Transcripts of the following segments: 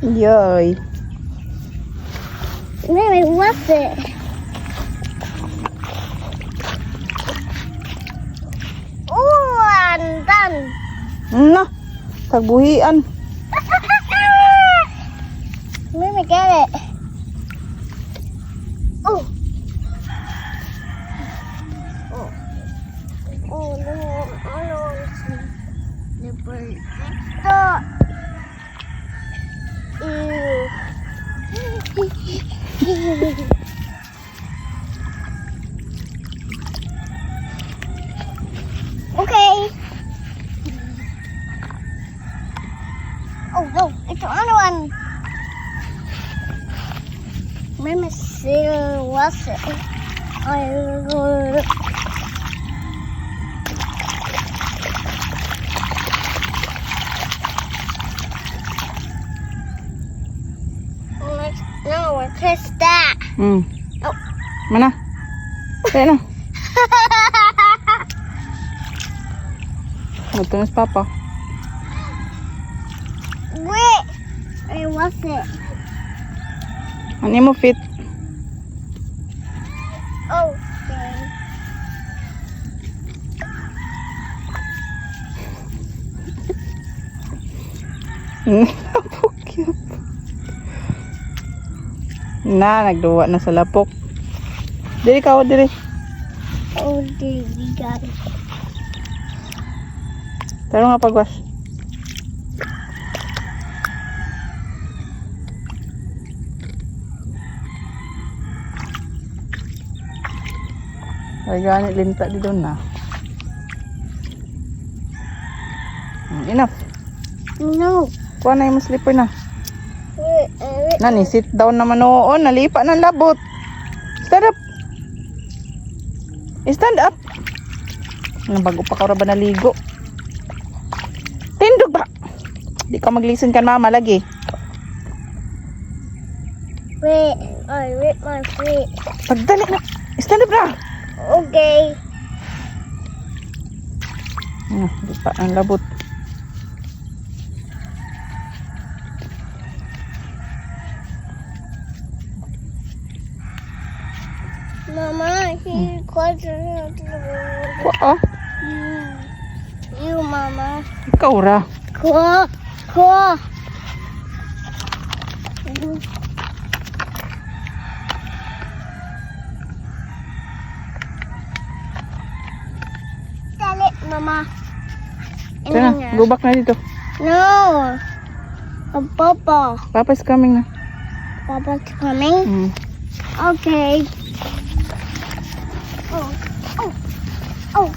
Yoy. Mimi, what's it? Oh, I'm done. Na, tagbuhian. Mimi, get it. Oh. Oh. Oh, no. I don't want to see the bird. Stop. Ew. Okay. Oh no, it's another one. Let me see what's it. No, what is that? Hmm. Oh. Mana? Kaya na. Matunas papa. Wait. Wait, what's it? Ano mo fit? Oh, okay. Napukit. Na, nagduwa na sa lapok. Diri ka, diri. Oh, dear, we got it. Taro nga pagwas. Ay, ganit linta di doon na. Enough. No. Kuha na yung slipper na. Wait. Nani, sit down naman noon. Nalipa ng labot. Stand up. Stand up. Bago pa ka ba naligo? Tindog ba? Di ka maglisten kan mama lagi. Wait, I rip my feet. Pagdali na. Stand up na. Okay. Di pa ang labot. Mama, he called you. Kuha. You, Mama. Ikaw ra. Go. Tell it, Mama. Ito na. Go back na dito. No. Papa. Papa's coming na. Papa's coming? Okay. Oh.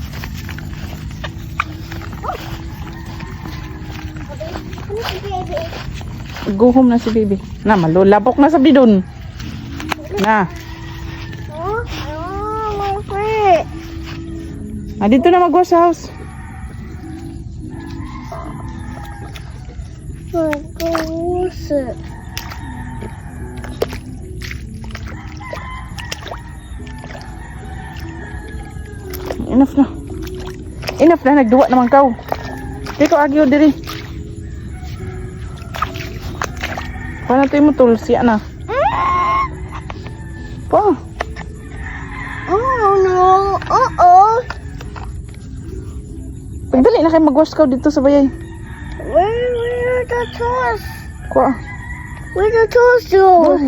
Go home na si baby. Na, malulabok na sa bidon. Na. Oh, my feet. Dito na mag-wash sa house. Enough na. Enough na, nagduwa naman ka. Di ko agyo diri. Paano ito yung tulsi, ana? Pa. Oh, no. Uh-oh. Pagdali na kayo mag-wash ka dito sa bayay. Where the toys? Kuha. Where the toys go?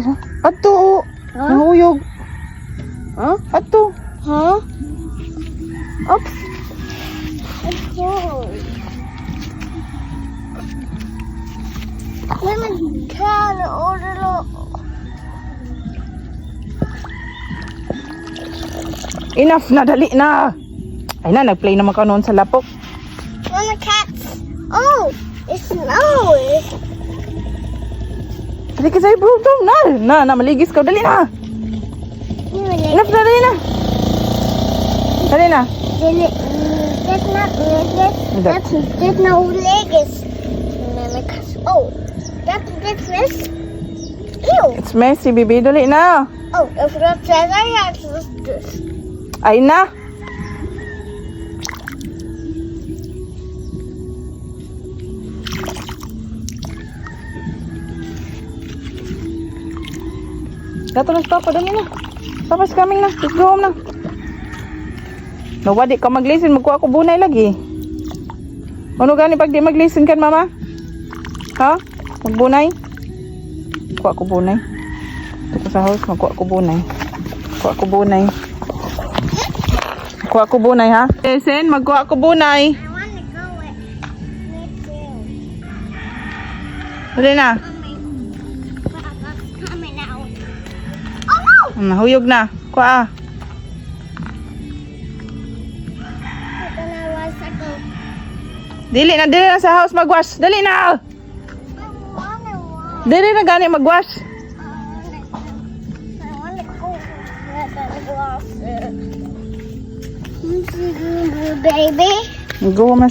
Ato. Huh? Nahuyog. Huh? Ato. Huh? Oops. It's cold. Let me try to order it. Enough na, dali na. Ay na, nag-play naman ka noon sa lapok. Mama, cats. Oh, it's snow. Dali ka sa'yo, bro. Na, maligis ka. Dali na. Enough na, dali na. Dali na. That's not legs. That's no legs. Oh, that's this. Ew. It's messy, baby. Dali na. Oh, if that says I have this. Ay na. Dato na si Papa, dali na. Papa's coming na. Let's go home na. Nawadi ka mag-listen, magkuha ko bunay lagi. Ano gani pag di mag-listen kan, Mama? Ha? Magbunay? Kuha ko bunay. Ito ko sa house, magkuha ko bunay. Kuha ko bunay. Kuha ko bunay, ha? Listen, magkuha ko bunay. I want to go with me too. Dali na. Papa's coming out. Oh no! Nahuyog na. Kuha, ah. Ito na was ako. Dili na sa house magwash. Dali na. Dili na gani magwash. I want to go with the glasses. Baby. Go, mas